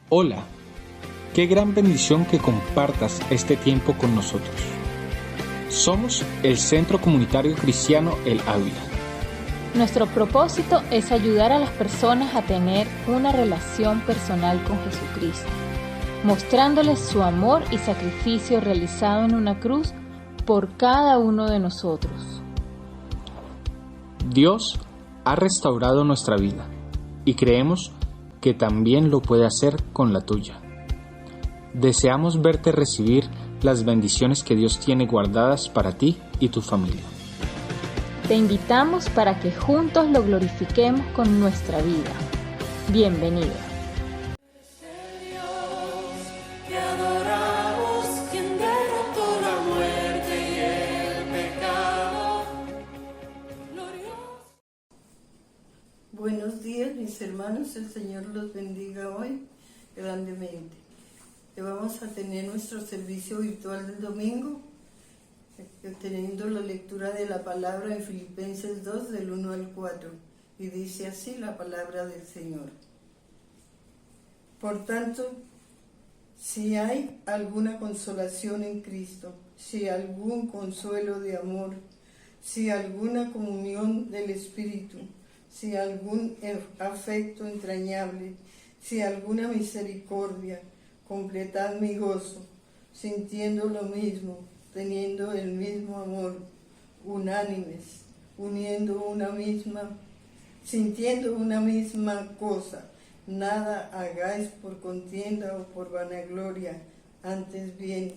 Hola, qué gran bendición que compartas este tiempo con nosotros. Somos el Centro Comunitario Cristiano El Ávila. Nuestro propósito es ayudar a las personas a tener una relación personal con Jesucristo, mostrándoles su amor y sacrificio realizado en una cruz por cada uno de nosotros. Dios ha restaurado nuestra vida y creemos que también lo puede hacer con la tuya. Deseamos verte recibir las bendiciones que Dios tiene guardadas para ti y tu familia. Te invitamos para que juntos lo glorifiquemos con nuestra vida. Bienvenido. Buenos días, mis hermanos, el Señor los bendiga hoy grandemente. Vamos a tener nuestro servicio virtual del domingo, teniendo la lectura de la palabra en Filipenses 2, del 1 al 4, y dice así la palabra del Señor. Por tanto, si hay alguna consolación en Cristo, si algún consuelo de amor, si alguna comunión del Espíritu, si algún afecto entrañable, si alguna misericordia, completad mi gozo, sintiendo lo mismo, teniendo el mismo amor, unánimes, sintiendo una misma cosa. Nada hagáis por contienda o por vanagloria, antes bien,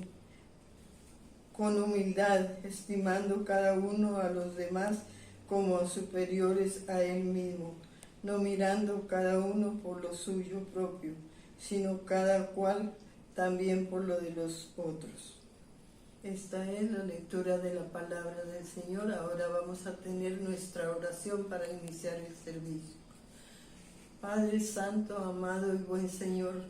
con humildad, estimando cada uno a los demás como superiores a él mismo, no mirando cada uno por lo suyo propio, sino cada cual también por lo de los otros. Esta es la lectura de la palabra del Señor. Ahora vamos a tener nuestra oración para iniciar el servicio. Padre Santo, amado y buen Señor,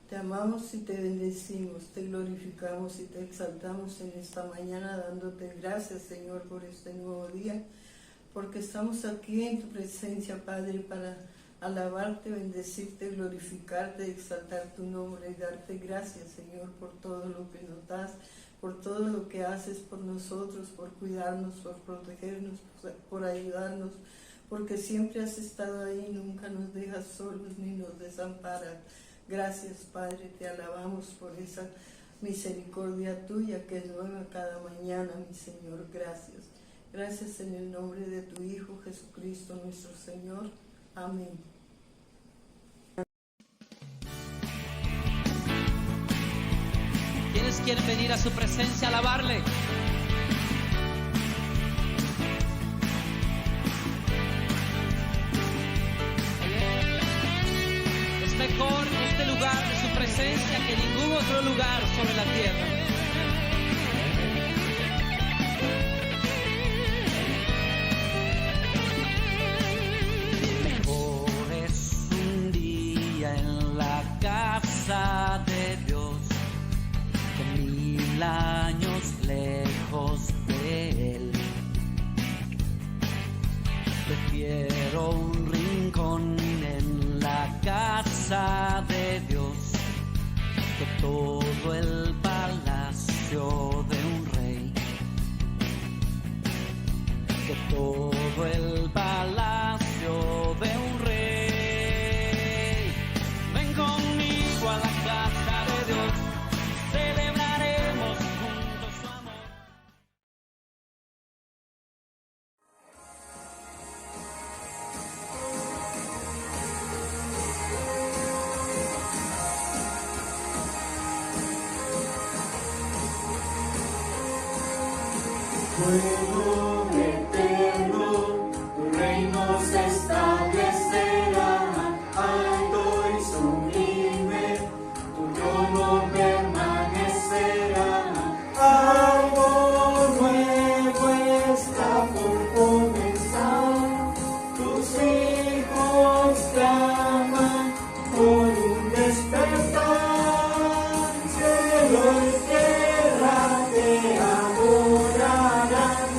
te amamos y te bendecimos, te glorificamos y te exaltamos en esta mañana, dándote gracias, Señor, por este nuevo día, porque estamos aquí en tu presencia, Padre, para alabarte, bendecirte, glorificarte, exaltar tu nombre y darte gracias, Señor, por todo lo que nos das, por todo lo que haces por nosotros, por cuidarnos, por protegernos, por ayudarnos, porque siempre has estado ahí, nunca nos dejas solos ni nos desamparas. Gracias, Padre, te alabamos por esa misericordia tuya que es nueva cada mañana, mi Señor. Gracias. Gracias en el nombre de tu Hijo Jesucristo nuestro Señor. Amén. ¿Quiénes quieren venir a su presencia a alabarle? Es mejor este lugar de su presencia que ningún otro lugar sobre la tierra. De Dios, que 1000 años lejos de Él. Prefiero un rincón en la casa de Dios que todo el palacio de un rey, que todo el palacio de un rey. Ven conmigo a la casa de Dios, celebraremos juntos su amor. Fuego eterno, tu reino se establecerá, alto y sublime, tu trono permanecerá. Algo nuevo está por comenzar, tus hijos claman por un despertar, cielo y tierra te adorarán.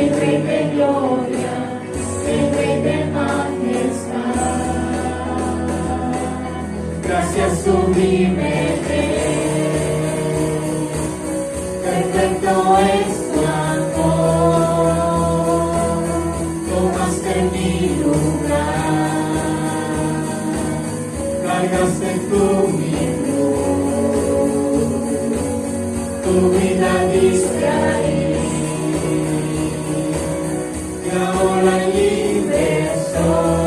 El Rey de gloria, el sublime Rey, perfecto es tu amor, tomaste mi lugar, cargaste tú mi cruz, tu vida diste ahí, y ahora libre soy.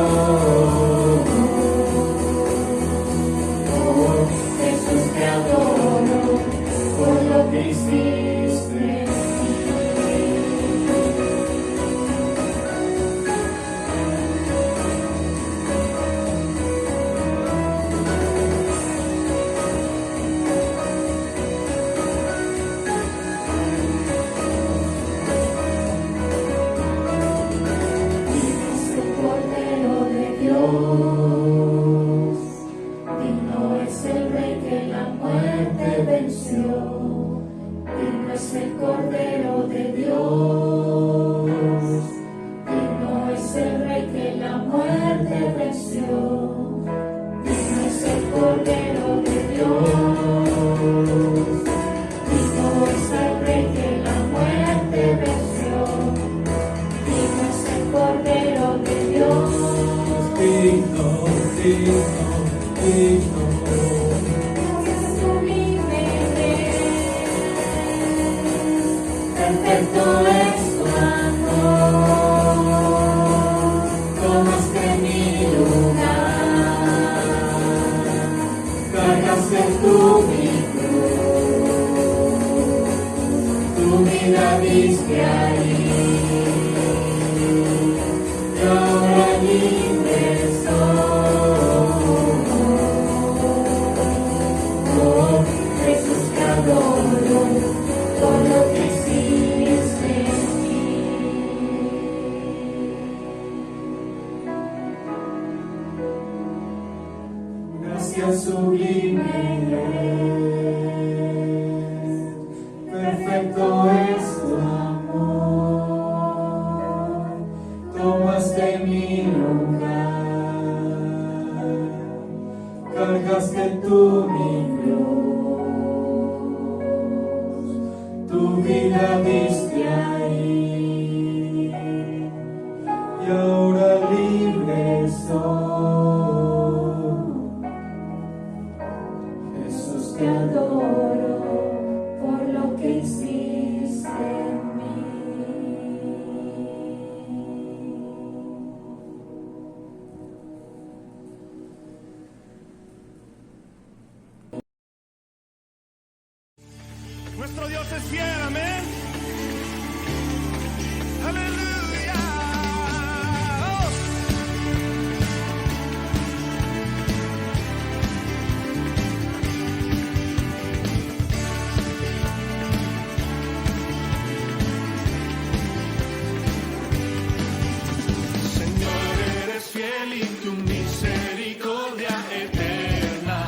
Perfecto es tu amor, tomaste mi lugar, cargaste tú mi cruz, tu vida diste ahí, y ahora libre soy. Oh, Jesús te adoro por lo que sublime es, perfecto es tu amor, tomaste mi lugar, cargaste tú mi cruz, tu vida diste ahí, y ahora libre soy. Te adoro por lo que hiciste en mí. Nuestro Dios es fiel, amén. Aleluya. Oh. Y tu misericordia eterna,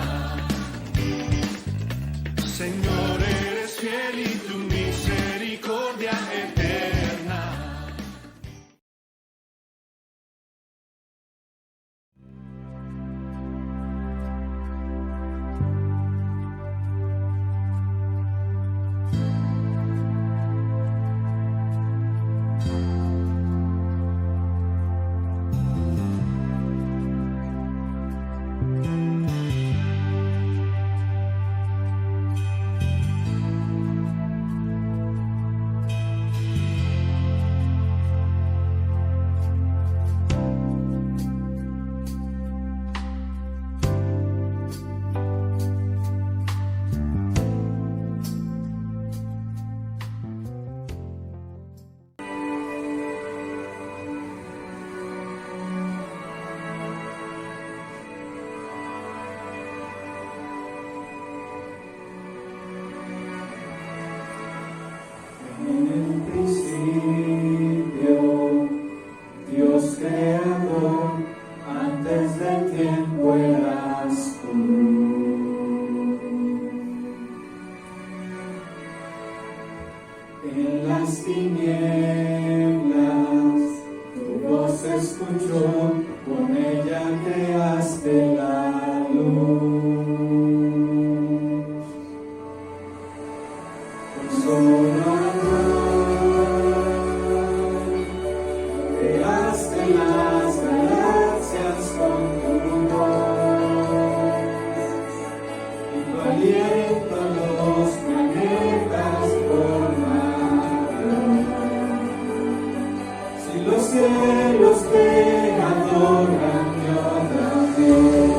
Señor, eres fiel y tu misericordia eterna. En las tinieblas tu voz se escuchó, con ella creaste la luz. creaste las galaxias con tu voz y tu aliento los planetas formaron. Si los cielos te adoran, yo también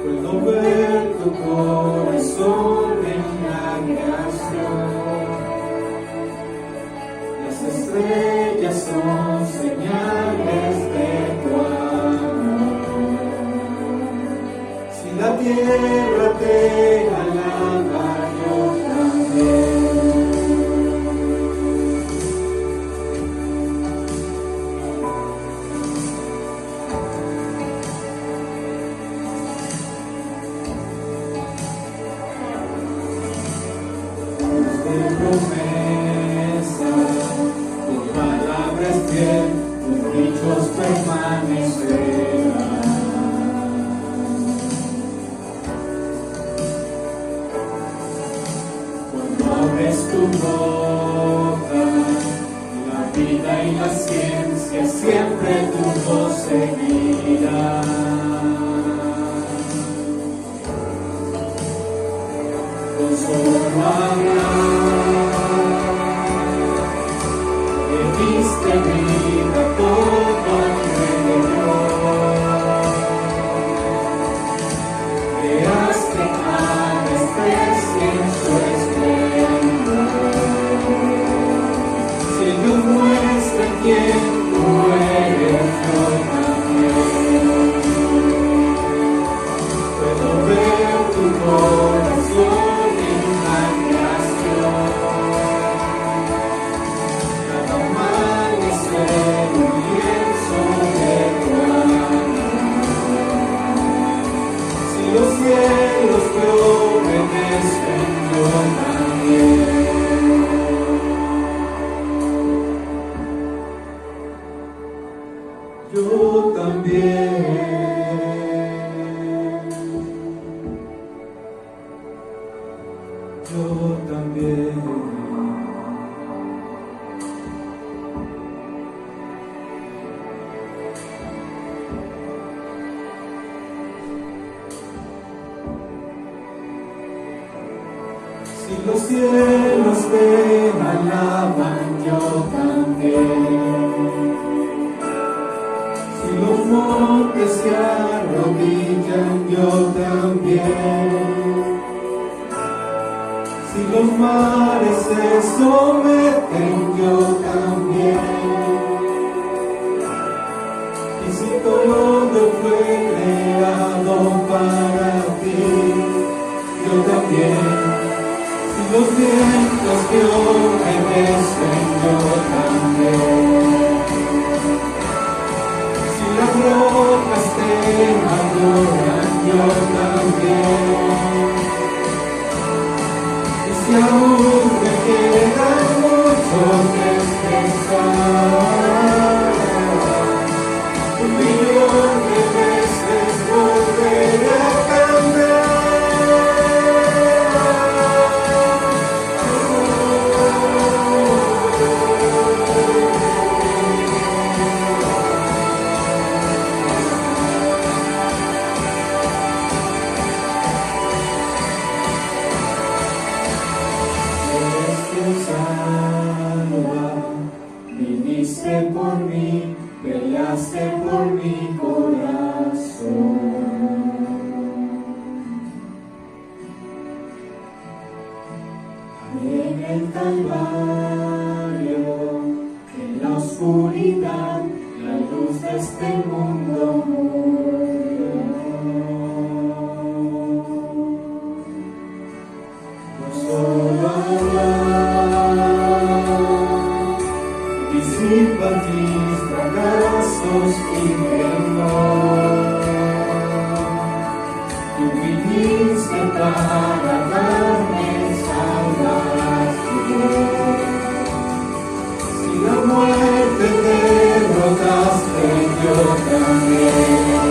puedo ver tu corazón en la creación. Las estrellas son señales de tu amor. Si la tierra te alaba, yo también. Promesa, tu palabra es fiel, tus dichos permanecerán. Cuando abres tu boca, la vida y la ciencia siempre tu voz seguirán. Con solo hablar diste vida todo alrededor, creaste a la especie en su esplendor. Si Dios muestra quién tú eres, yo también puedo ver tu corazón. Los cielos te obedecen, yo también. Yo también. Yo también. Si los cielos te alaban, yo también. Si los montes se arrodillan, yo también. Si los mares se someten, yo también. Y si todo fue creado para ti, yo también. Los vientos que obedecen, yo también. Si las rocas te adoran, yo también. Y si aún me queda mucho que expresar, 1,000,000 de veces volveré a cantar. Viniste por mí, peleaste por mi corazón. En el Calvario, en la oscuridad, la luz de este mundo murió. No solo disipa mis fracasos y temor. Tú viniste para darme salvación. Si la muerte derrotaste, yo también.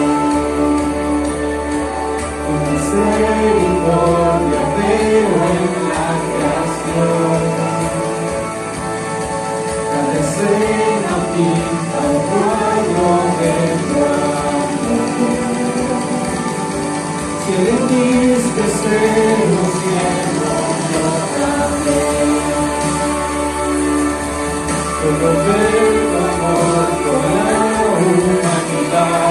Tu misericordia veo en la creación. Cada escena tinta un cuadro de tu amor. Si elegiste ser un cielo, yo también. Puedo ver tu amor con la humanidad.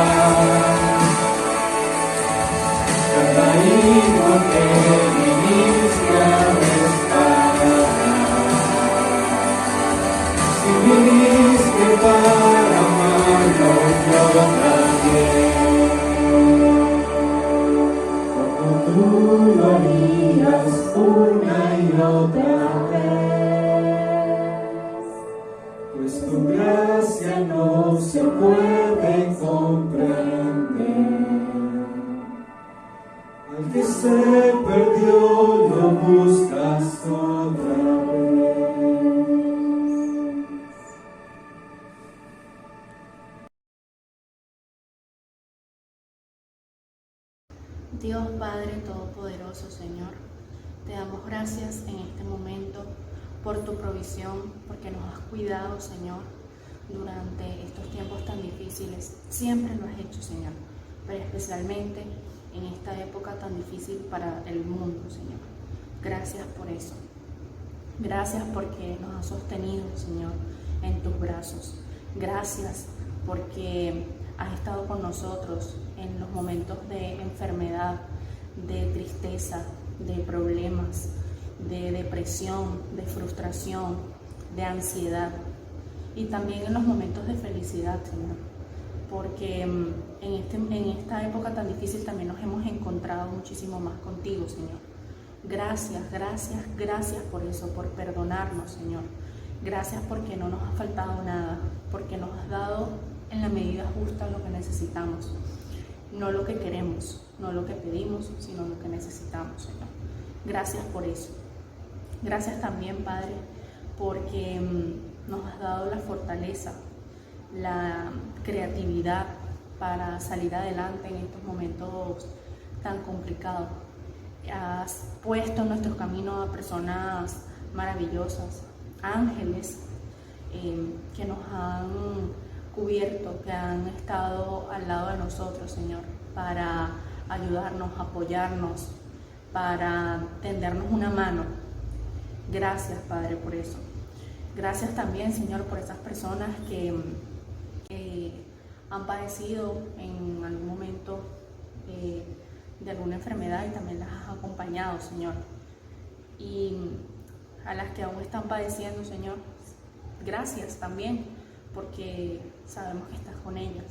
Cada hijo que viniste a restaurar. Si viniste para amarlo, yo también. Como tú lo harías una y otra vez. Pues tu gracia no se puede comprender. Al que se perdió lo buscas otra vez. Dios Padre Todopoderoso, Señor, te damos gracias en este momento por tu provisión, porque nos has cuidado, Señor, durante estos tiempos tan difíciles. Siempre lo has hecho, Señor, pero especialmente en esta época tan difícil para el mundo, Señor. Gracias por eso. Gracias porque nos has sostenido, Señor, en tus brazos. Gracias porque has estado con nosotros en los momentos de enfermedad, de tristeza, de problemas, de depresión, de frustración, de ansiedad, y también en los momentos de felicidad, Señor, porque en esta época tan difícil también nos hemos encontrado muchísimo más contigo, Señor. Gracias, gracias, gracias por eso, por perdonarnos, Señor. Gracias porque no nos ha faltado nada, porque nos has dado en la medida justa lo que necesitamos. No lo que queremos, no lo que pedimos, sino lo que necesitamos, Señor. Gracias por eso. Gracias también, Padre, porque nos has dado la fortaleza, la creatividad para salir adelante en estos momentos tan complicados. Has puesto en nuestros caminos a personas maravillosas, ángeles que nos han cubierto, que han estado al lado de nosotros, Señor, para ayudarnos, apoyarnos, para tendernos una mano. Gracias, Padre, por eso. Gracias también, Señor, por esas personas que han padecido en algún momento de alguna enfermedad y también las has acompañado, Señor. Y a las que aún están padeciendo, Señor, gracias también, porque sabemos que estás con ellas.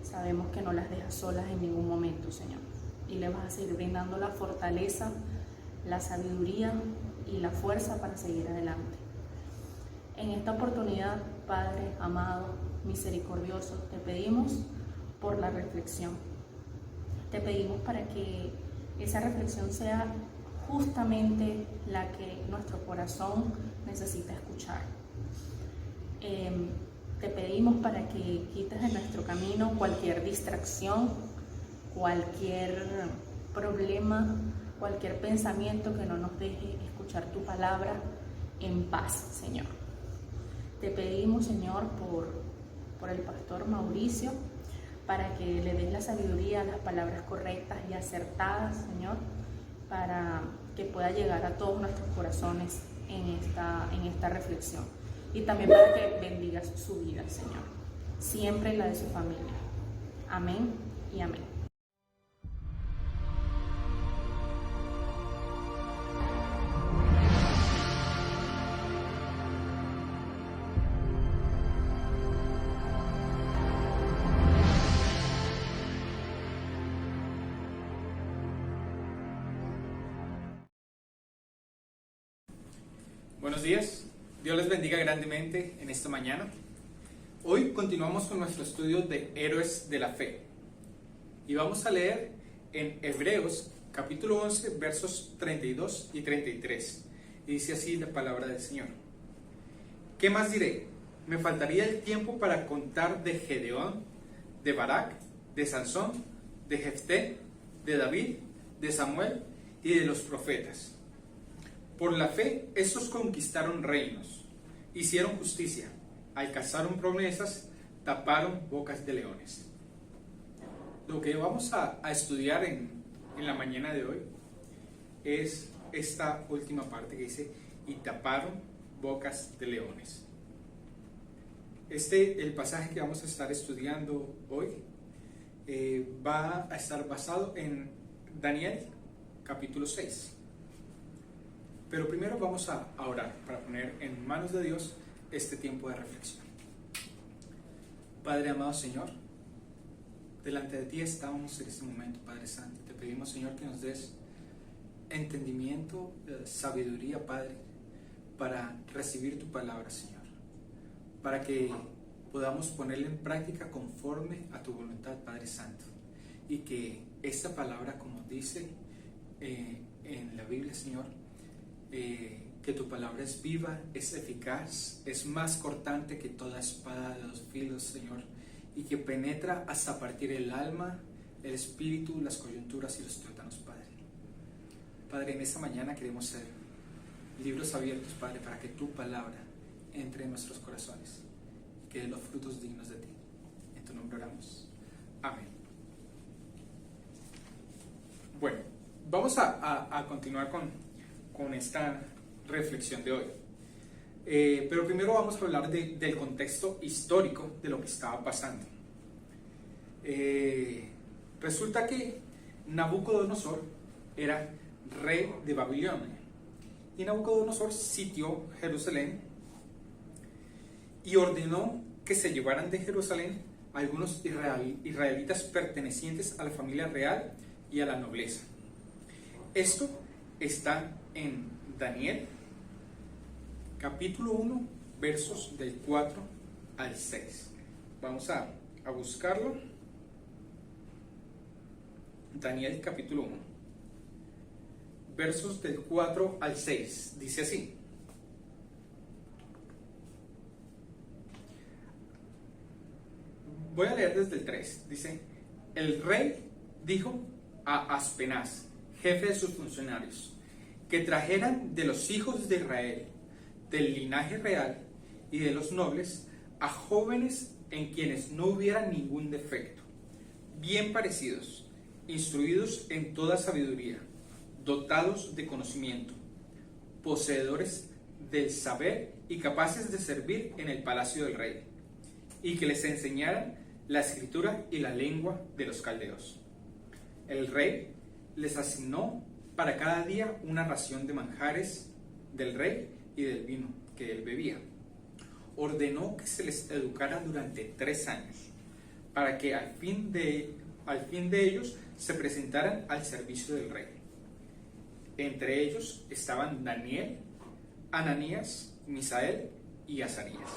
Sabemos que no las dejas solas en ningún momento, Señor. Y le vas a seguir brindando la fortaleza, la sabiduría y la fuerza para seguir adelante. En esta oportunidad, Padre amado, misericordioso, te pedimos por la reflexión. Te pedimos para que esa reflexión sea justamente la que nuestro corazón necesita escuchar. Te pedimos para que quites de nuestro camino cualquier distracción, cualquier problema, cualquier pensamiento que no nos deje escuchar tu palabra en paz, Señor. Te pedimos, Señor, por el pastor Mauricio, para que le des la sabiduría, las palabras correctas y acertadas, Señor, para que pueda llegar a todos nuestros corazones en esta reflexión. Y también para que bendigas su vida, Señor, siempre la de su familia. Amén y amén. Buenos días, Dios les bendiga grandemente en esta mañana. Hoy continuamos con nuestro estudio de Héroes de la Fe y vamos a leer en Hebreos capítulo 11 versos 32 y 33, y dice así la palabra del Señor. ¿Qué más diré? Me faltaría el tiempo para contar de Gedeón, de Barak, de Sansón, de Jefté, de David, de Samuel y de los profetas. Por la fe, estos conquistaron reinos, hicieron justicia, alcanzaron promesas, taparon bocas de leones. Lo que vamos a estudiar en la mañana de hoy es esta última parte que dice, y taparon bocas de leones. El pasaje que vamos a estar estudiando hoy va a estar basado en Daniel capítulo 6. Pero primero vamos a orar para poner en manos de Dios este tiempo de reflexión. Padre amado Señor, delante de ti estamos en este momento, Padre Santo. Te pedimos, Señor, que nos des entendimiento, sabiduría, Padre, para recibir tu palabra, Señor, para que podamos ponerla en práctica conforme a tu voluntad, Padre Santo, y que esta palabra, como dice en la Biblia, Señor, que tu palabra es viva, es eficaz, es más cortante que toda espada de dos filos, Señor, y que penetra hasta partir el alma, el espíritu, las coyunturas y los tuétanos, Padre. Padre, en esta mañana queremos ser libros abiertos, Padre, para que tu palabra entre en nuestros corazones y que dé los frutos dignos de ti. En tu nombre oramos. Amén. Bueno, vamos a continuar con esta reflexión de hoy. Pero primero vamos a hablar del contexto histórico de lo que estaba pasando. Resulta que Nabucodonosor era rey de Babilonia, y Nabucodonosor sitió Jerusalén y ordenó que se llevaran de Jerusalén algunos israelitas pertenecientes a la familia real y a la nobleza. Esto está en Daniel capítulo 1, versos del 4 al 6. Vamos a buscarlo. Daniel capítulo 1, versos del 4 al 6. Dice así: voy a leer desde el 3. Dice: el rey dijo a Aspenaz, jefe de sus funcionarios, que trajeran de los hijos de Israel, del linaje real y de los nobles, a jóvenes en quienes no hubiera ningún defecto, bien parecidos, instruidos en toda sabiduría, dotados de conocimiento, poseedores del saber y capaces de servir en el palacio del rey, y que les enseñaran la escritura y la lengua de los caldeos. El rey les asignó para cada día una ración de manjares del rey y del vino que él bebía. Ordenó que se les educara durante 3 años, para que al fin de ellos se presentaran al servicio del rey. Entre ellos estaban Daniel, Ananías, Misael y Azarías,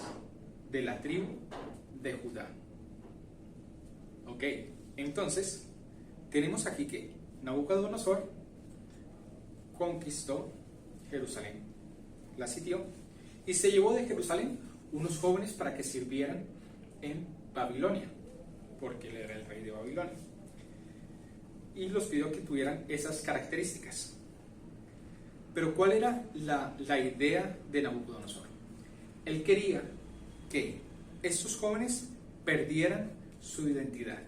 de la tribu de Judá. Ok, entonces tenemos aquí que Nabucodonosor conquistó Jerusalén, la sitió y se llevó de Jerusalén unos jóvenes para que sirvieran en Babilonia, porque él era el rey de Babilonia, y los pidió que tuvieran esas características. Pero ¿cuál era la idea de Nabucodonosor? Él quería que estos jóvenes perdieran su identidad,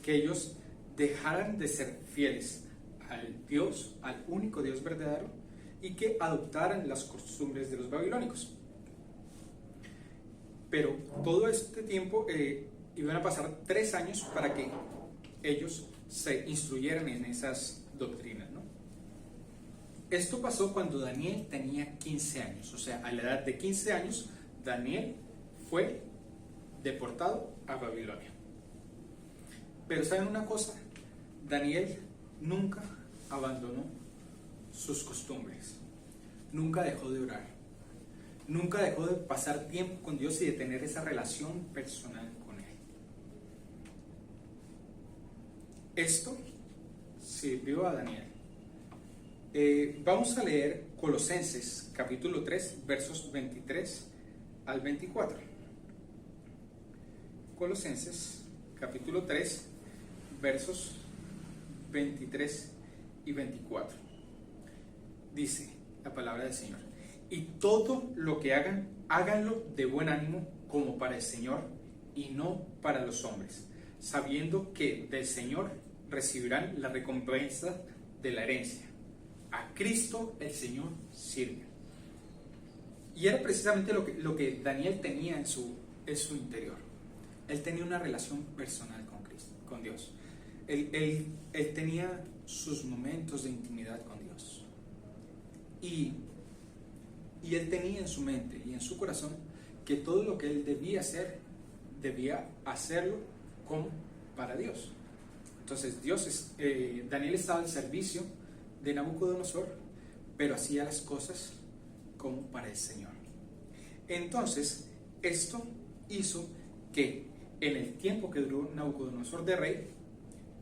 que ellos dejaran de ser fieles al Dios, al único Dios verdadero, y que adoptaran las costumbres de los babilónicos. Pero todo este tiempo iban a pasar 3 años para que ellos se instruyeran en esas doctrinas, ¿no? Esto pasó cuando Daniel tenía 15 años, o sea, a la edad de 15 años, Daniel fue deportado a Babilonia. Pero ¿saben una cosa? Daniel nunca abandonó sus costumbres, nunca dejó de orar, nunca dejó de pasar tiempo con Dios y de tener esa relación personal con Él. Esto sirvió a Daniel. Vamos a leer Colosenses capítulo 3 versos 23 al 24. Colosenses capítulo 3 versos 23 y 24. Dice la palabra del Señor: y todo lo que hagan, háganlo de buen ánimo como para el Señor y no para los hombres, sabiendo que del Señor recibirán la recompensa de la herencia. A Cristo el Señor sirve. Y era precisamente lo que Daniel tenía en su interior. Él tenía una relación personal con Dios. Él tenía sus momentos de intimidad con Dios. Y él tenía en su mente y en su corazón que todo lo que él debía hacerlo como para Dios. Entonces Daniel estaba al servicio de Nabucodonosor, pero hacía las cosas como para el Señor. Entonces, esto hizo que en el tiempo que duró Nabucodonosor de rey,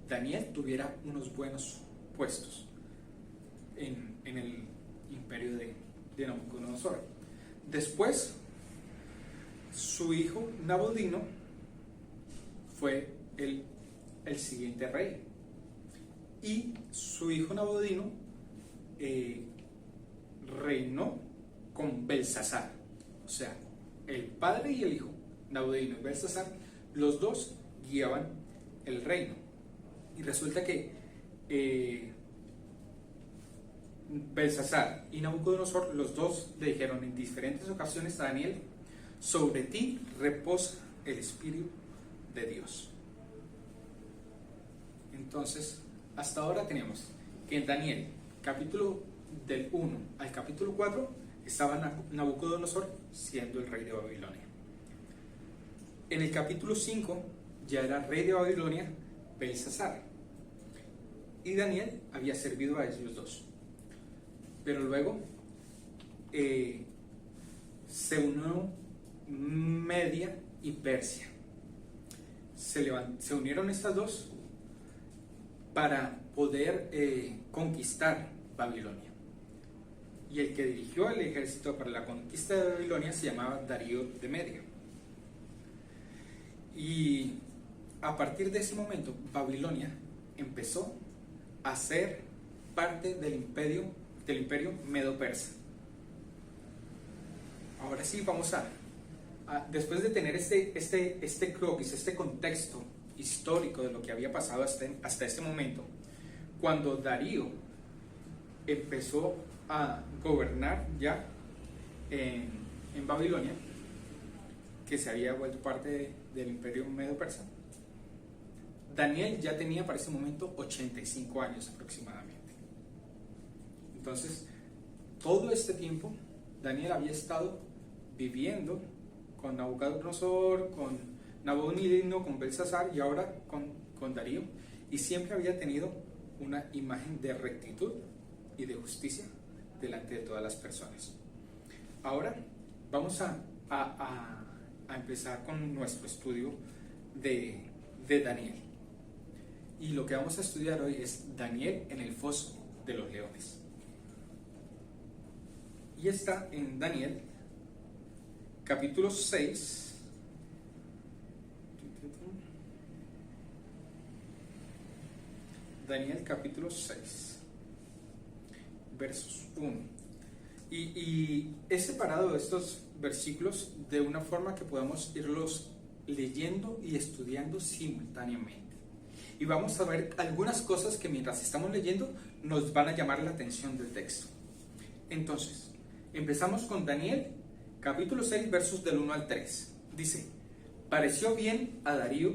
Daniel tuviera unos buenos puestos en el imperio de Nabucodonosor. Después, su hijo Nabonidino fue el siguiente rey, y su hijo Nabonidino reinó con Belsasar. O sea, el padre y el hijo, Nabonidino y Belsasar, los dos guiaban el reino. Y resulta que Belsasar y Nabucodonosor, los dos le dijeron en diferentes ocasiones a Daniel: sobre ti reposa el Espíritu de Dios. Entonces, hasta ahora tenemos que en Daniel, capítulo del 1 al capítulo 4, estaba Nabucodonosor siendo el rey de Babilonia. En el capítulo 5 ya era rey de Babilonia Belsasar, y Daniel había servido a ellos dos. Pero luego se unió Media y Persia. Se unieron estas dos para poder conquistar Babilonia. Y el que dirigió el ejército para la conquista de Babilonia se llamaba Darío de Media. Y a partir de ese momento, Babilonia empezó a ser parte del imperio medo-persa. Ahora sí, vamos a después de tener este croquis, este contexto histórico de lo que había pasado hasta este momento, cuando Darío empezó a gobernar ya en Babilonia, que se había vuelto parte del imperio medo-persa, Daniel ya tenía para ese momento 85 años aproximadamente. Entonces, todo este tiempo Daniel había estado viviendo con Nabucodonosor, con Nabonidino, con Belsasar y ahora con Darío, y siempre había tenido una imagen de rectitud y de justicia delante de todas las personas. Ahora vamos a empezar con nuestro estudio de Daniel, y lo que vamos a estudiar hoy es Daniel en el foso de los leones, y está en Daniel capítulo 6, Daniel capítulo 6, versos 1. Y he separado estos versículos de una forma que podamos irlos leyendo y estudiando simultáneamente. Y vamos a ver algunas cosas que mientras estamos leyendo nos van a llamar la atención del texto. Entonces, empezamos con Daniel capítulo 6, versos del 1 al 3. Dice: pareció bien a Darío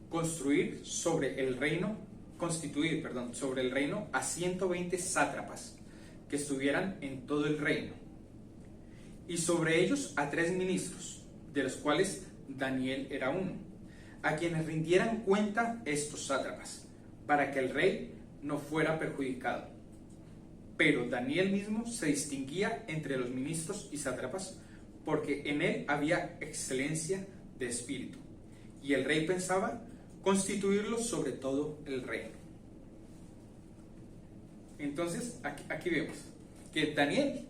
constituir sobre el reino a 120 sátrapas que estuvieran en todo el reino, y sobre ellos a 3 ministros, de los cuales Daniel era uno, a quienes rindieran cuenta estos sátrapas, para que el rey no fuera perjudicado. Pero Daniel mismo se distinguía entre los ministros y sátrapas, porque en él había excelencia de espíritu, y el rey pensaba constituirlo sobre todo el reino. Entonces, aquí vemos que Daniel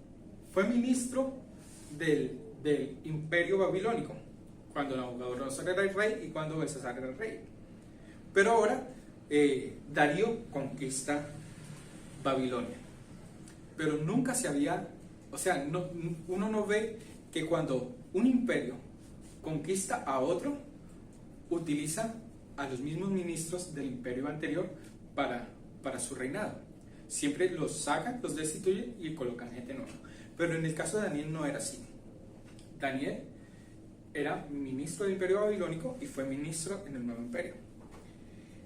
fue ministro del imperio babilónico, cuando Nabucodonosor era el rey y cuando Belsasar era el rey. Pero ahora Darío conquista Babilonia. Pero nunca se había, uno no ve que cuando un imperio conquista a otro, utiliza a los mismos ministros del imperio anterior para su reinado. Siempre los sacan, los destituyen y colocan gente nueva. Pero en el caso de Daniel no era así. Daniel era ministro del imperio babilónico y fue ministro en el nuevo imperio.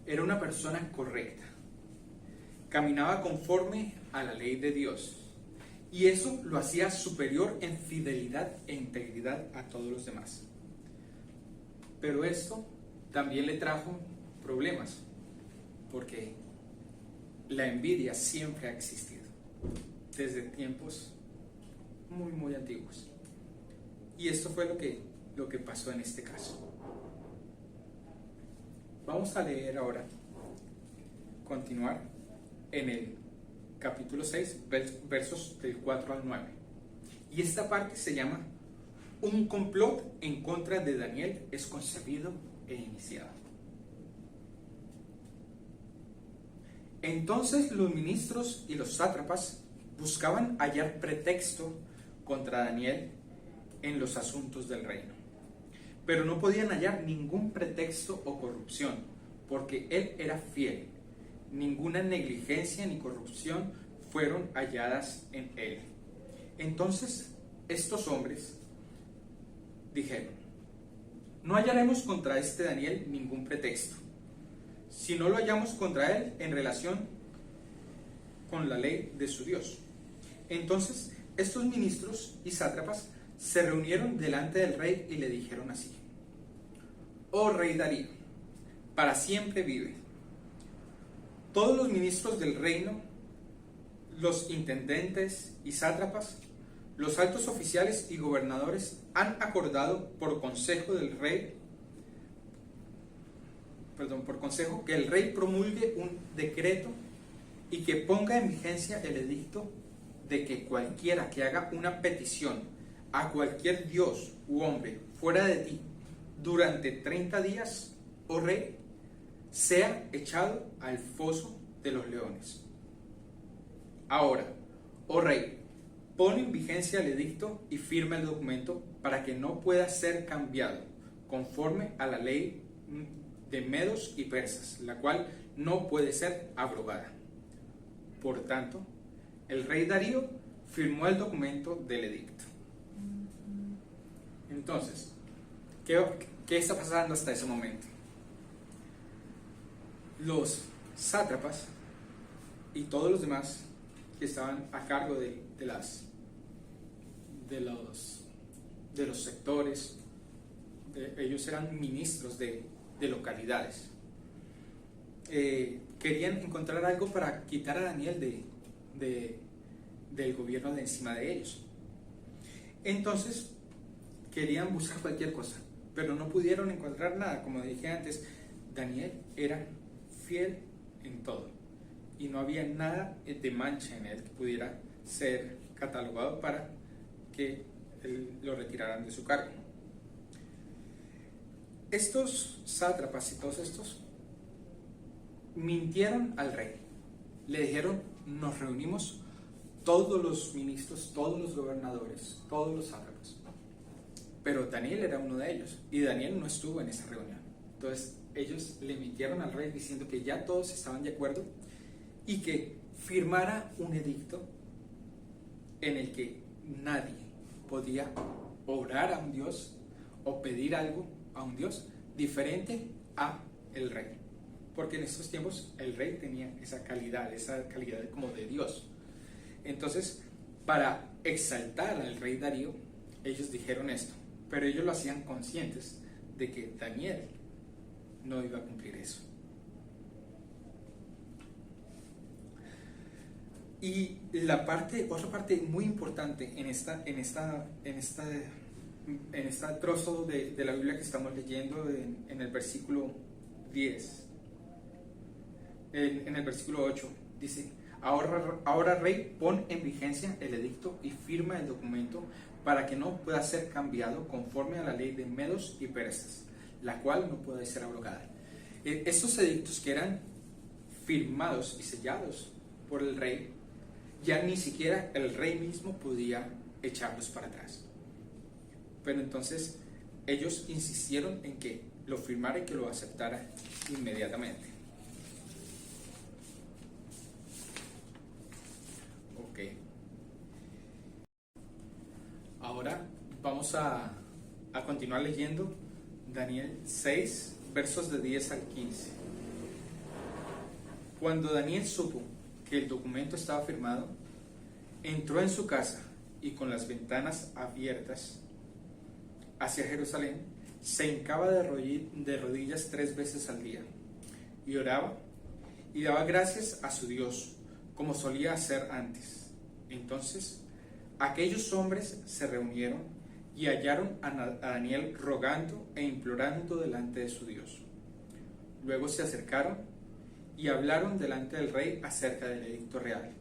Era una persona correcta. Caminaba conforme a la ley de Dios. Y eso lo hacía superior en fidelidad e integridad a todos los demás. Pero esto también le trajo problemas, porque la envidia siempre ha existido, desde tiempos muy, muy antiguos. Y esto fue lo que pasó en este caso. Vamos a leer ahora, continuar en el capítulo 6, versos del 4 al 9. Y esta parte se llama: un complot en contra de Daniel es concebido e iniciado. Entonces los ministros y los sátrapas buscaban hallar pretexto contra Daniel en los asuntos del reino, pero no podían hallar ningún pretexto o corrupción, porque él era fiel. Ninguna negligencia ni corrupción fueron halladas en él. Entonces estos hombres dijeron: no hallaremos contra este Daniel ningún pretexto, si no lo hallamos contra él en relación con la ley de su Dios. Entonces estos ministros y sátrapas se reunieron delante del rey y le dijeron así: oh rey Darío, para siempre vive. Todos los ministros del reino, los intendentes y sátrapas, los altos oficiales y gobernadores han acordado por consejo que el rey promulgue un decreto y que ponga en vigencia el edicto de que cualquiera que haga una petición a cualquier dios u hombre fuera de ti durante 30 días, oh rey, sea echado al foso de los leones. Ahora, oh rey, pon en vigencia el edicto y firma el documento para que no pueda ser cambiado conforme a la ley de medos y persas, la cual no puede ser abrogada. Por tanto, el rey Darío firmó el documento del edicto. Entonces, ¿qué está pasando hasta ese momento? Los sátrapas y todos los demás que estaban a cargo de los sectores, ellos eran ministros de localidades, querían encontrar algo para quitar a Daniel del gobierno de encima de ellos. Entonces querían buscar cualquier cosa, pero no pudieron encontrar nada. Como dije antes, Daniel era fiel en todo y no había nada de mancha en él que pudiera ser catalogado para que lo retiraran de su cargo. Estos sátrapas y todos estos mintieron al rey. Le dijeron: nos reunimos todos los ministros, todos los gobernadores, todos los sátrapas. Pero Daniel era uno de ellos y Daniel no estuvo en esa reunión. Entonces ellos le mintieron al rey diciendo que ya todos estaban de acuerdo y que firmara un edicto en el que nadie podía orar a un dios o pedir algo a un dios diferente a el rey, porque en estos tiempos el rey tenía esa calidad como de Dios. Entonces, para exaltar al rey Darío, ellos dijeron esto, pero ellos lo hacían conscientes de que Daniel no iba a cumplir eso. Y otra parte muy importante en este trozo de la Biblia que estamos leyendo en el versículo 10, en el versículo 8, dice: ahora rey, pon en vigencia el edicto y firma el documento para que no pueda ser cambiado conforme a la ley de medos y persas, la cual no puede ser abrogada. Estos edictos que eran firmados y sellados por el rey, ya ni siquiera el rey mismo podía echarlos para atrás. Pero entonces ellos insistieron en que lo firmara y que lo aceptara inmediatamente. Ok. Ahora vamos a continuar leyendo Daniel 6, versos de 10 al 15. Cuando Daniel supo que el documento estaba firmado, entró en su casa y con las ventanas abiertas hacia Jerusalén, se hincaba de rodillas 3 veces al día y oraba y daba gracias a su Dios, como solía hacer antes. Entonces, aquellos hombres se reunieron y hallaron a Daniel rogando e implorando delante de su Dios. Luego se acercaron y hablaron delante del rey acerca del edicto real.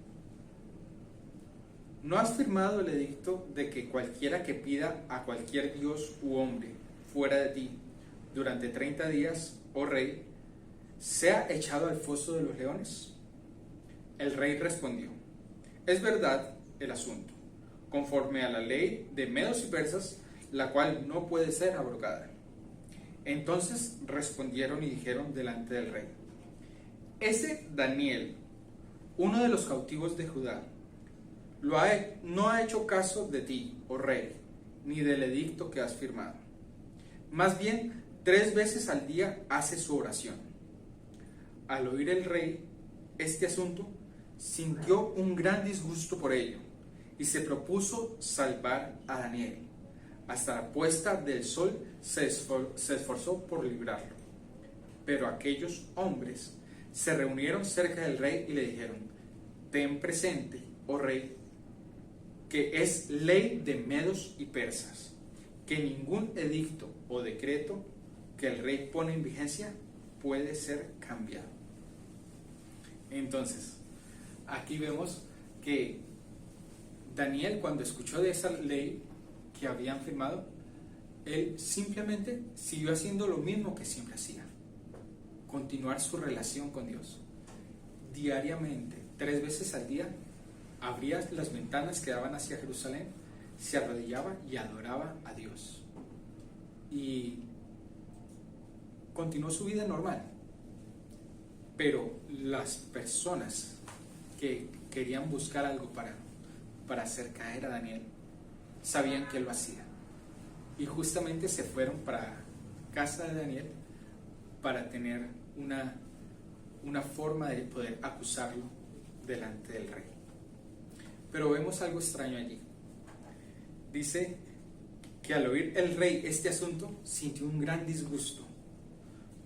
¿No has firmado el edicto de que cualquiera que pida a cualquier dios u hombre fuera de ti durante 30 días, oh rey, sea echado al foso de los leones? El rey respondió: es verdad el asunto, conforme a la ley de medos y persas, la cual no puede ser abrogada. Entonces respondieron y dijeron delante del rey: ese Daniel, uno de los cautivos de Judá, no ha hecho caso de ti, oh rey, ni del edicto que has firmado. Más bien, 3 veces al día hace su oración. Al oír el rey este asunto, sintió un gran disgusto por ello y se propuso salvar a Daniel. Hasta la puesta del sol se esforzó por librarlo. Pero aquellos hombres se reunieron cerca del rey y le dijeron: ten presente, oh rey, que es ley de medos y persas, que ningún edicto o decreto que el rey pone en vigencia puede ser cambiado. Entonces, aquí vemos que Daniel, cuando escuchó de esa ley que habían firmado, él simplemente siguió haciendo lo mismo que siempre hacía: continuar su relación con Dios. Diariamente, 3 veces al día, abría las ventanas que daban hacia Jerusalén, se arrodillaba y adoraba a Dios. Y continuó su vida normal. Pero las personas que querían buscar algo para hacer caer a Daniel, sabían que él lo hacía. Y justamente se fueron para casa de Daniel para tener una forma de poder acusarlo delante del rey. Pero vemos algo extraño allí. Dice que al oír el rey este asunto, sintió un gran disgusto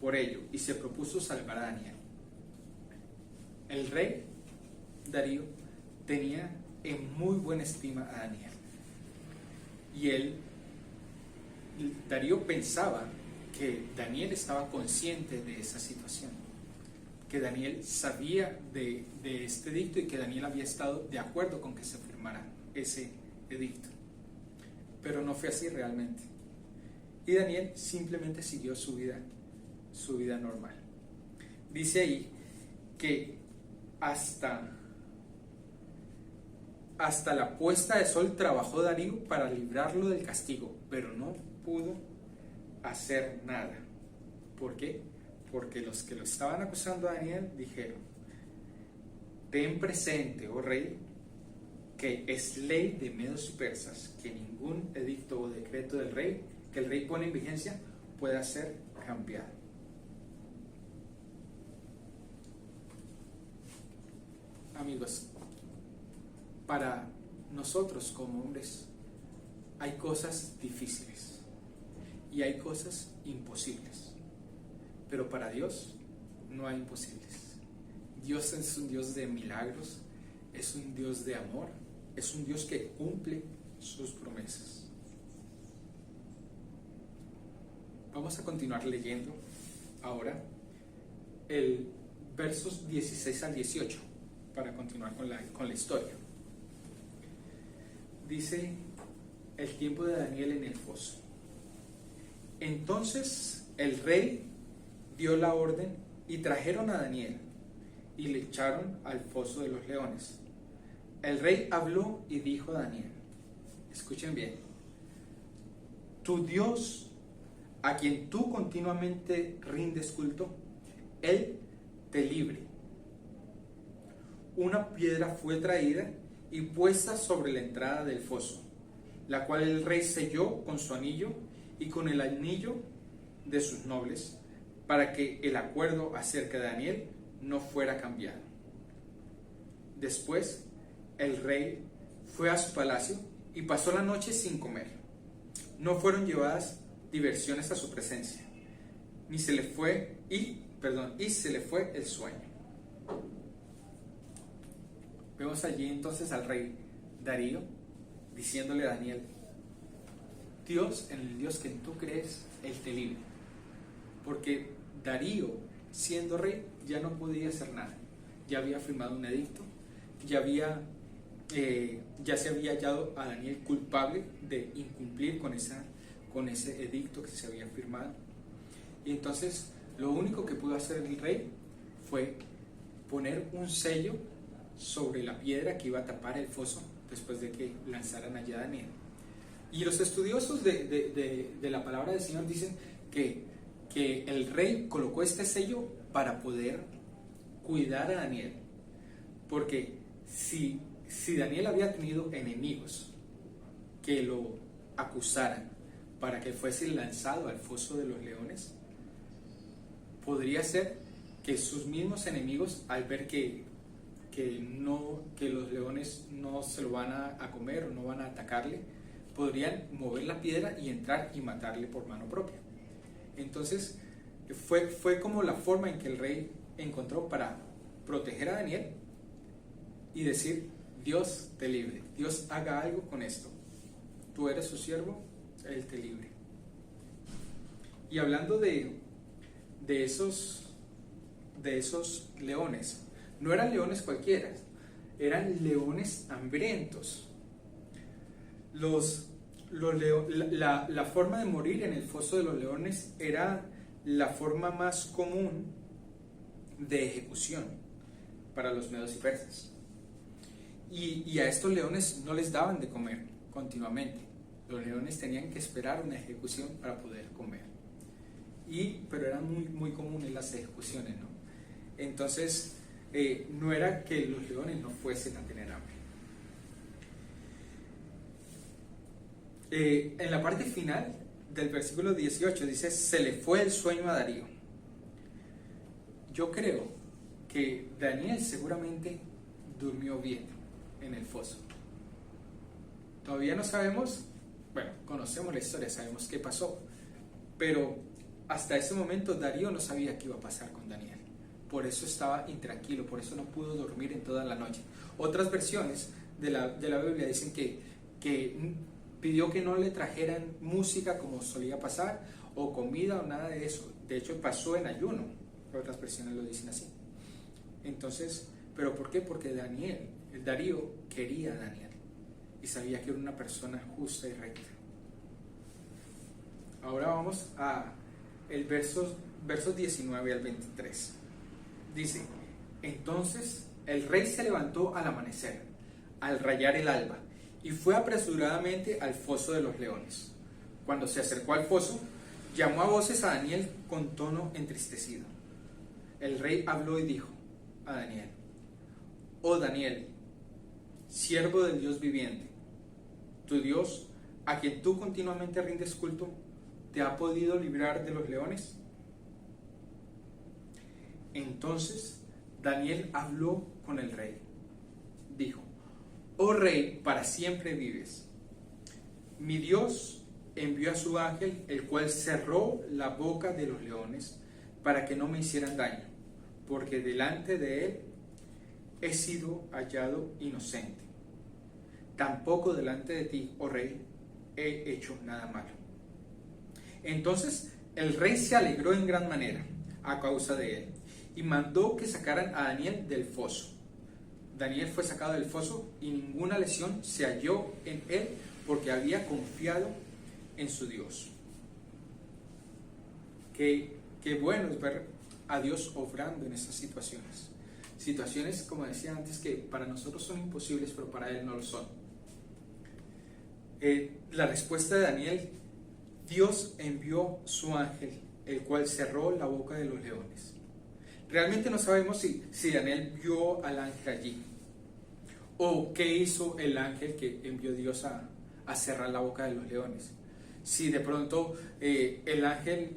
por ello y se propuso salvar a Daniel. El rey Darío tenía en muy buena estima a Daniel. Y Darío pensaba que Daniel estaba consciente de esa situación, que Daniel sabía de este edicto y que Daniel había estado de acuerdo con que se firmara ese edicto. Pero no fue así realmente. Y Daniel simplemente siguió su vida normal. Dice ahí que hasta la puesta de sol trabajó Darío para librarlo del castigo, pero no pudo hacer nada. ¿Por qué? Porque los que lo estaban acusando a Daniel dijeron: ten presente, oh rey, que es ley de medos y persas, que ningún edicto o decreto del rey que el rey pone en vigencia pueda ser cambiado. Amigos, para nosotros como hombres hay cosas difíciles y hay cosas imposibles, pero para Dios no hay imposibles. Dios es un Dios de milagros, es un Dios de amor, es un Dios que cumple sus promesas. Vamos a continuar leyendo ahora el versos 16 al 18 para continuar con la historia. Dice el tiempo de Daniel en el foso. Entonces el rey dio la orden y trajeron a Daniel y le echaron al foso de los leones. El rey habló y dijo a Daniel, escuchen bien: tu Dios, a quien tú continuamente rindes culto, Él te libre. Una piedra fue traída y puesta sobre la entrada del foso, la cual el rey selló con su anillo y con el anillo de sus nobles, para que el acuerdo acerca de Daniel no fuera cambiado. Después, el rey fue a su palacio y pasó la noche sin comer. No fueron llevadas diversiones a su presencia, y se le fue el sueño. Vemos allí entonces al rey Darío diciéndole a Daniel: Dios, en el Dios que tú crees, Él te libre. Porque Darío, siendo rey, ya no podía hacer nada. Ya había firmado un edicto, ya se había hallado a Daniel culpable de incumplir con ese edicto que se había firmado. Y entonces lo único que pudo hacer el rey fue poner un sello sobre la piedra que iba a tapar el foso después de que lanzaran allá a Daniel. Y los estudiosos de la palabra del Señor dicen que el rey colocó este sello para poder cuidar a Daniel, porque si Daniel había tenido enemigos que lo acusaran para que fuese lanzado al foso de los leones, podría ser que sus mismos enemigos, al ver que los leones no se lo van a comer o no van a atacarle, podrían mover la piedra y entrar y matarle por mano propia. Entonces fue como la forma en que el rey encontró para proteger a Daniel y decir: Dios te libre, Dios haga algo con esto, tú eres su siervo, Él te libre. Y hablando de esos leones, no eran leones cualquiera, eran leones hambrientos. La forma de morir en el foso de los leones era la forma más común de ejecución para los medos y persas. Y a estos leones no les daban de comer continuamente. Los leones tenían que esperar una ejecución para poder comer. Pero eran muy, muy comunes las ejecuciones, ¿no? Entonces, no era que los leones no fuesen a tener hambre. En la parte final del versículo 18 dice: se le fue el sueño a Darío. Yo creo que Daniel seguramente durmió bien en el foso. Todavía no sabemos, bueno, conocemos la historia, sabemos qué pasó, pero hasta ese momento Darío no sabía qué iba a pasar con Daniel. Por eso estaba intranquilo, por eso no pudo dormir en toda la noche. Otras versiones de la Biblia dicen que pidió que no le trajeran música como solía pasar, o comida o nada de eso. De hecho, pasó en ayuno. Otras versiones lo dicen así. Entonces, ¿pero por qué? Porque Darío quería a Daniel y sabía que era una persona justa y recta. Ahora vamos a el versos 19 al 23. Dice: entonces el rey se levantó al amanecer, al rayar el alba, y fue apresuradamente al foso de los leones. Cuando se acercó al foso, llamó a voces a Daniel con tono entristecido. El rey habló y dijo a Daniel: oh Daniel, siervo del Dios viviente, tu Dios, a quien tú continuamente rindes culto, ¿te ha podido librar de los leones? Entonces Daniel habló con el rey. Dijo: oh rey, para siempre vives. Mi Dios envió a su ángel, el cual cerró la boca de los leones para que no me hicieran daño, porque delante de él he sido hallado inocente. Tampoco delante de ti, oh rey, he hecho nada malo. Entonces el rey se alegró en gran manera a causa de él, y mandó que sacaran a Daniel del foso. Daniel fue sacado del foso y ninguna lesión se halló en él, porque había confiado en su Dios. Qué bueno es ver a Dios obrando en estas situaciones. Situaciones, como decía antes, que para nosotros son imposibles, pero para Él no lo son. La respuesta de Daniel Dios envió su ángel, el cual cerró la boca de los leones. Realmente no sabemos si Daniel vio al ángel allí, o qué hizo el ángel que envió Dios a cerrar la boca de los leones. Si de pronto el ángel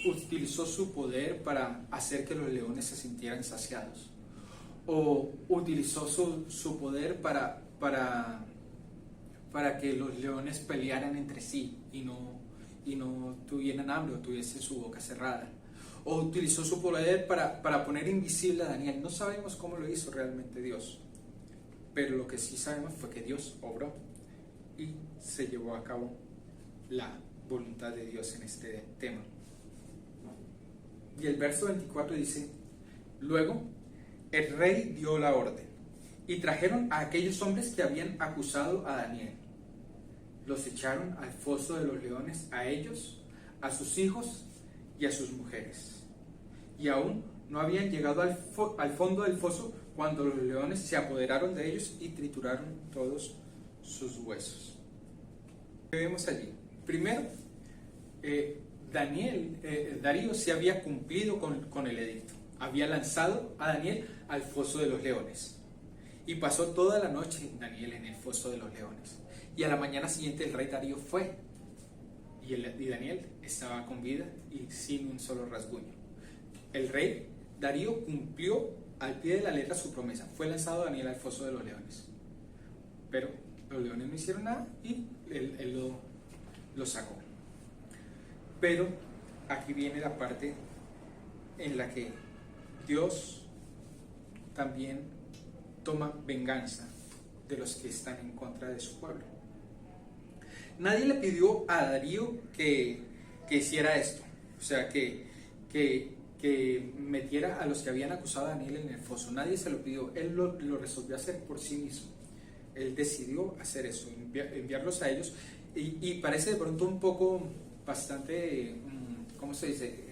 utilizó su poder para hacer que los leones se sintieran saciados, o utilizó su poder para que los leones pelearan entre sí y no tuvieran hambre o tuviesen su boca cerrada, o utilizó su poder para poner invisible a Daniel. No sabemos cómo lo hizo realmente Dios, pero lo que sí sabemos fue que Dios obró y se llevó a cabo la voluntad de Dios en este tema. Y el verso 24 dice: luego el rey dio la orden y trajeron a aquellos hombres que habían acusado a Daniel. Los echaron al foso de los leones, a ellos, a sus hijos y a sus mujeres. Y aún no habían llegado al fondo del foso cuando los leones se apoderaron de ellos y trituraron todos sus huesos. ¿Qué vemos allí? Primero, Darío se había cumplido con el edicto. Había lanzado a Daniel al foso de los leones. Y pasó toda la noche Daniel en el foso de los leones. Y a la mañana siguiente el rey Darío fue. Y Daniel estaba con vida y sin un solo rasguño. El rey Darío cumplió al pie de la letra su promesa. Fue lanzado Daniel al foso de los leones. Pero los leones no hicieron nada y él lo sacó. Pero aquí viene la parte en la que Dios también toma venganza de los que están en contra de su pueblo. Nadie le pidió a Darío que hiciera esto, o sea, que metiera a los que habían acusado a Daniel en el foso. Nadie se lo pidió, él lo resolvió hacer por sí mismo. Él decidió hacer eso, enviarlos a ellos, y parece de pronto un poco bastante, ¿cómo se dice?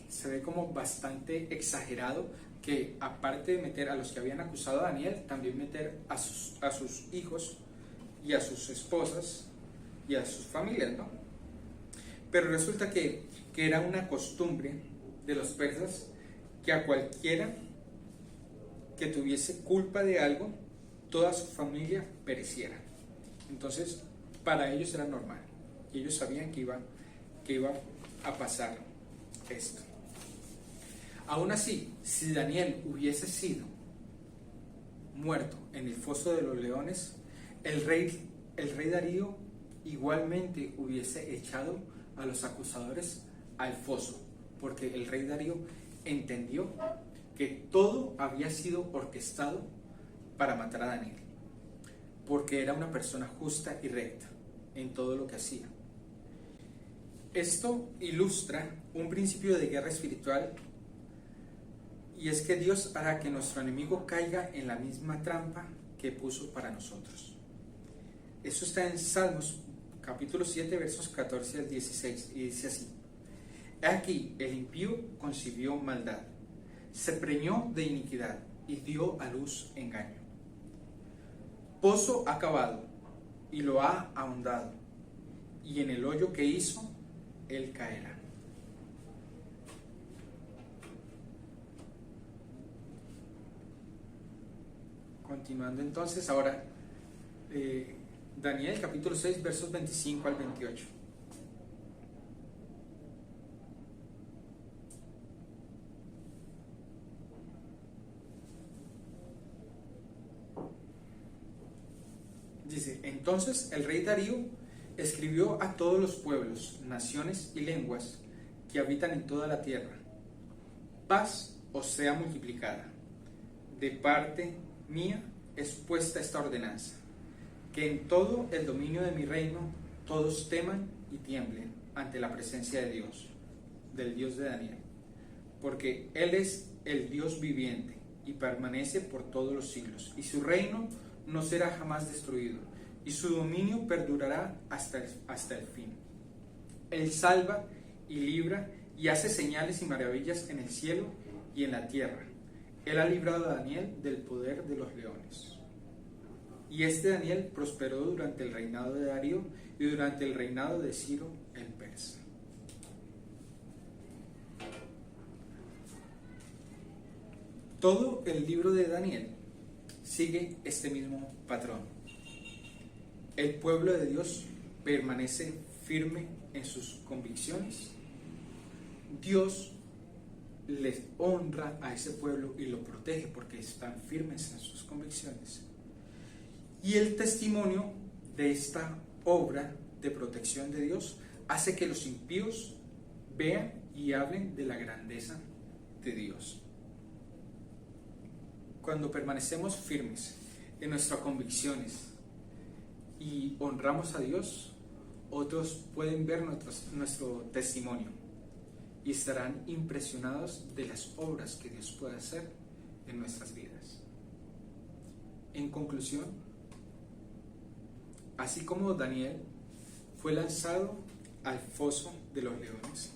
Se ve como bastante exagerado que, aparte de meter a los que habían acusado a Daniel, también meter a sus hijos y a sus esposas y a sus familias, ¿no? Pero resulta que era una costumbre de los persas que a cualquiera que tuviese culpa de algo, toda su familia pereciera. Entonces, para ellos era normal. Y ellos sabían que iba a pasar esto. Aún así, si Daniel hubiese sido muerto en el foso de los leones, el rey Darío igualmente hubiese echado a los acusadores al foso, porque el rey Darío entendió que todo había sido orquestado para matar a Daniel, porque era una persona justa y recta en todo lo que hacía. Esto ilustra un principio de guerra espiritual, y es que Dios hará que nuestro enemigo caiga en la misma trampa que puso para nosotros. Eso está en Salmos capítulo 7 versos 14 al 16, y dice así: He aquí, el impío concibió maldad, se preñó de iniquidad y dio a luz engaño. Pozo ha cavado y lo ha ahondado, y en el hoyo que hizo, él caerá. Continuando entonces, ahora Daniel capítulo 6 versos 25 al 28. Dice: Entonces el rey Darío escribió a todos los pueblos, naciones y lenguas que habitan en toda la tierra: paz os sea multiplicada. De parte mía es puesta esta ordenanza, que en todo el dominio de mi reino todos teman y tiemblen ante la presencia de Dios, del Dios de Daniel, porque Él es el Dios viviente y permanece por todos los siglos, y su reino no será jamás destruido, y su dominio perdurará hasta el fin. Él salva y libra y hace señales y maravillas en el cielo y en la tierra. Él ha librado a Daniel del poder de los leones. Y este Daniel prosperó durante el reinado de Darío y durante el reinado de Ciro el persa. Todo el libro de Daniel sigue este mismo patrón. El pueblo de Dios permanece firme en sus convicciones. Dios les honra a ese pueblo y lo protege porque están firmes en sus convicciones. Y el testimonio de esta obra de protección de Dios hace que los impíos vean y hablen de la grandeza de Dios. Cuando permanecemos firmes en nuestras convicciones y honramos a Dios, otros pueden ver nuestro testimonio y estarán impresionados de las obras que Dios puede hacer en nuestras vidas. En conclusión, así como Daniel fue lanzado al foso de los leones,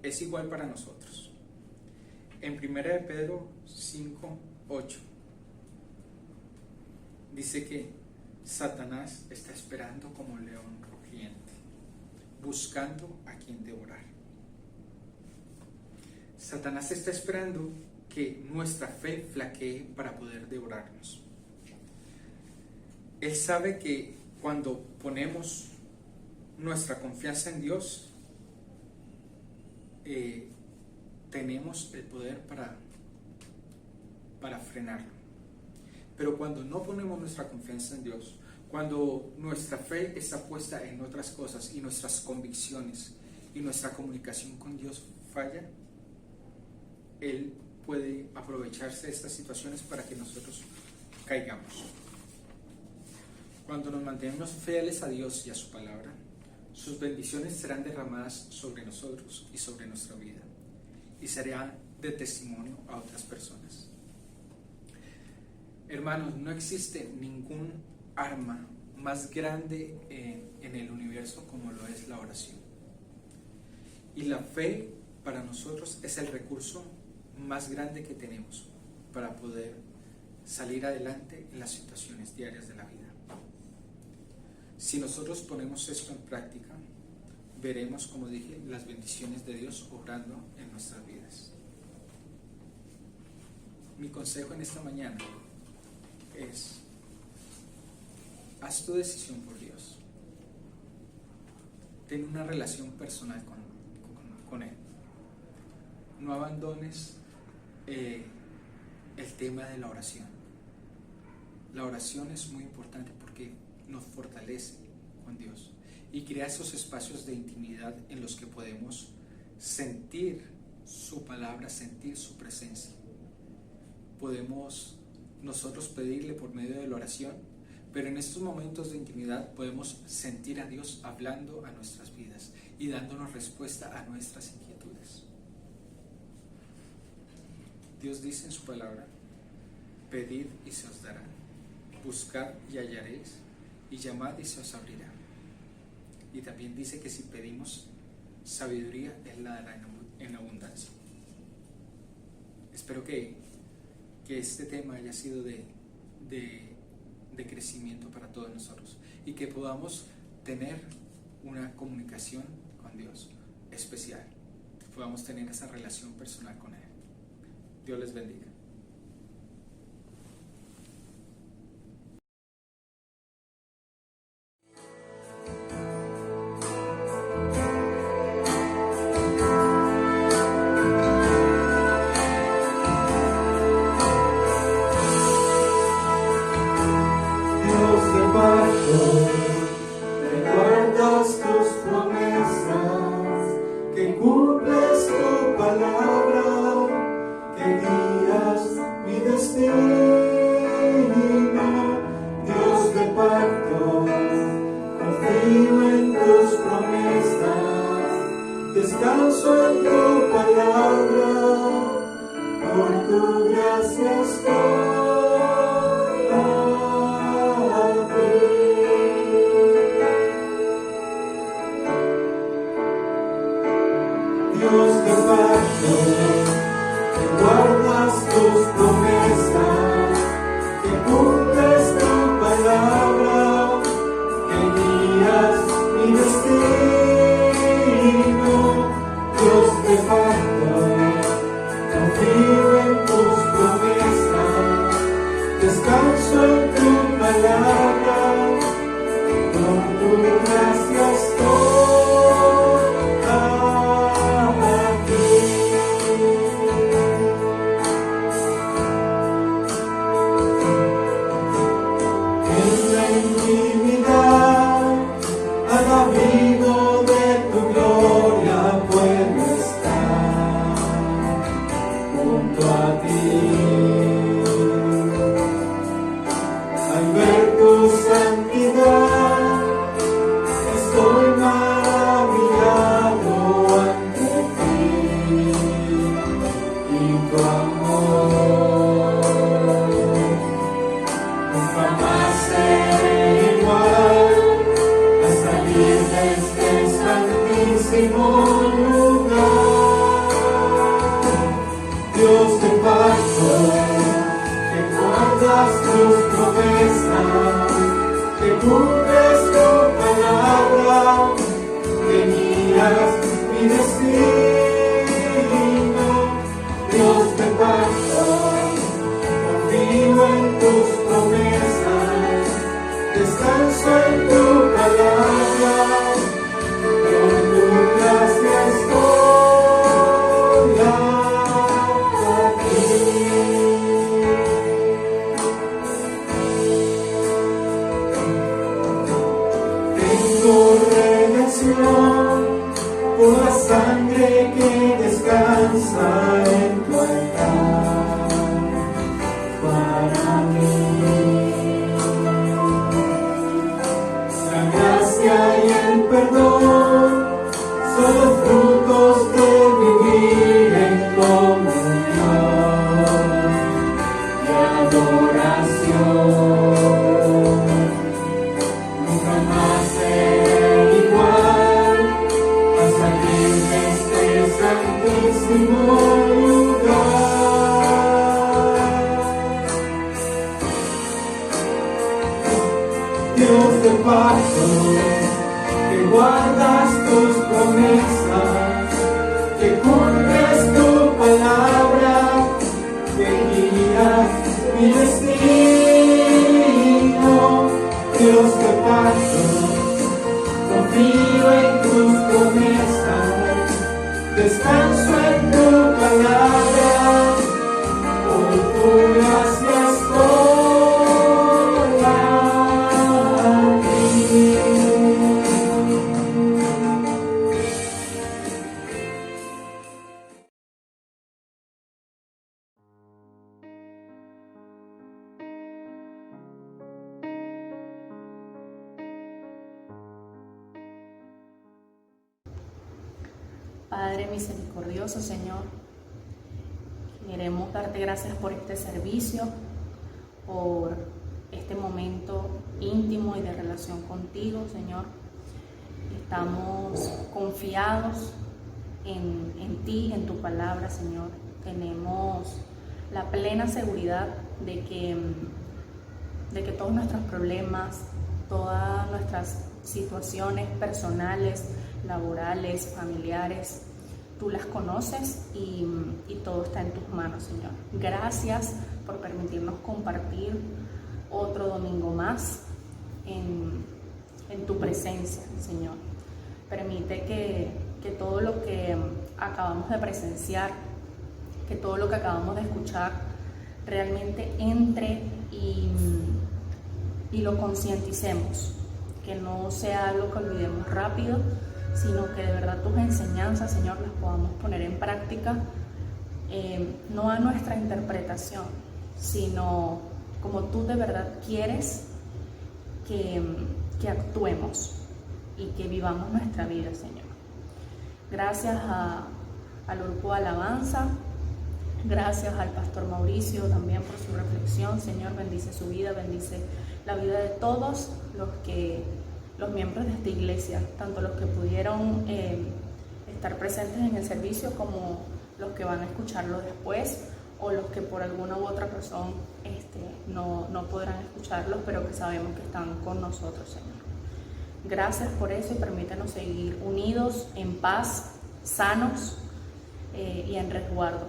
es igual para nosotros. En 1 Pedro 5:8 dice que Satanás está esperando como un león rugiente, buscando a quien devorar. Satanás está esperando que nuestra fe flaquee para poder devorarnos. Él sabe que cuando ponemos nuestra confianza en Dios, tenemos el poder para frenarlo. Pero cuando no ponemos nuestra confianza en Dios, cuando nuestra fe está puesta en otras cosas y nuestras convicciones y nuestra comunicación con Dios falla, Él puede aprovecharse de estas situaciones para que nosotros caigamos. Cuando nos mantenemos fieles a Dios y a su palabra, sus bendiciones serán derramadas sobre nosotros y sobre nuestra vida, y será de testimonio a otras personas. Hermanos, no existe ningún arma más grande en el universo como lo es la oración. Y la fe para nosotros es el recurso más grande que tenemos para poder salir adelante en las situaciones diarias de la vida. Si nosotros ponemos esto en práctica, veremos, como dije, las bendiciones de Dios obrando en nuestras vidas. Mi consejo en esta mañana es: haz tu decisión por Dios. Ten una relación personal con Él. No abandones el tema de la oración. La oración es muy importante porque nos fortalece con Dios y crea esos espacios de intimidad en los que podemos sentir su palabra, sentir su presencia. Podemos nosotros pedirle por medio de la oración, pero en estos momentos de intimidad podemos sentir a Dios hablando a nuestras vidas y dándonos respuesta a nuestras inquietudes. Dios dice en su palabra: pedid y se os dará, buscad y hallaréis, y llamad y se os abrirá. Y también dice que si pedimos sabiduría, Él la dará en abundancia. Espero que este tema haya sido de crecimiento para todos nosotros y que podamos tener una comunicación con Dios especial, que podamos tener esa relación personal con Él. Dios les bendiga. Recuerdas tus promesas, que cumples tu palabra, que guías mi destino. Dios de pacto, confío en tus promesas, descanso en tu palabra, por tu gracia estoy. Dios de pacto, que guardas tus promesas, que cumples tu mismo lugar. Dios de pacto, que guardas tus promesas, que cumples tu palabra, que guías mi destino. Dios de pacto, confío en tus promesas, descanso en tu palabra, por tu gracia estoy aquí. Tengo redención por la sangre que descansa en tu altar para mí. La gracia y el perdón son los frutos de vivir en comunión y adoración. Nunca más seré igual al salir de este santísimo lugar. Dios de pacto, que guardas tus promesas, que cumples tu palabra, que guías mi destino. Dios de pacto, confío en tus promesas, descanso en tu palabra, por tu gracia estoy aquí. Padre misericordioso, Señor, queremos darte gracias por este servicio, por este momento íntimo y de relación contigo, Señor. Estamos confiados en ti, en tu palabra, Señor. Tenemos la plena seguridad de que todos nuestros problemas, todas nuestras situaciones personales, laborales, familiares, tú las conoces y todo está en tus manos, Señor. Gracias por permitirnos compartir otro domingo más en tu presencia, Señor. Permite que todo lo que acabamos de presenciar, que todo lo que acabamos de escuchar realmente entre y lo concienticemos, que no sea algo que olvidemos rápido, sino que de verdad tus enseñanzas, Señor, las podamos poner en práctica, no a nuestra interpretación, sino como tú de verdad quieres que actuemos y que vivamos nuestra vida, Señor. Gracias al grupo de alabanza, gracias al pastor Mauricio también por su reflexión, Señor, bendice su vida, bendice la vida de todos los miembros de esta iglesia, tanto los que pudieron estar presentes en el servicio como los que van a escucharlo después o los que por alguna u otra razón no podrán escucharlo, pero que sabemos que están con nosotros, Señor. Gracias por eso y permítanos seguir unidos, en paz, sanos y en resguardo.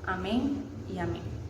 Amén y amén.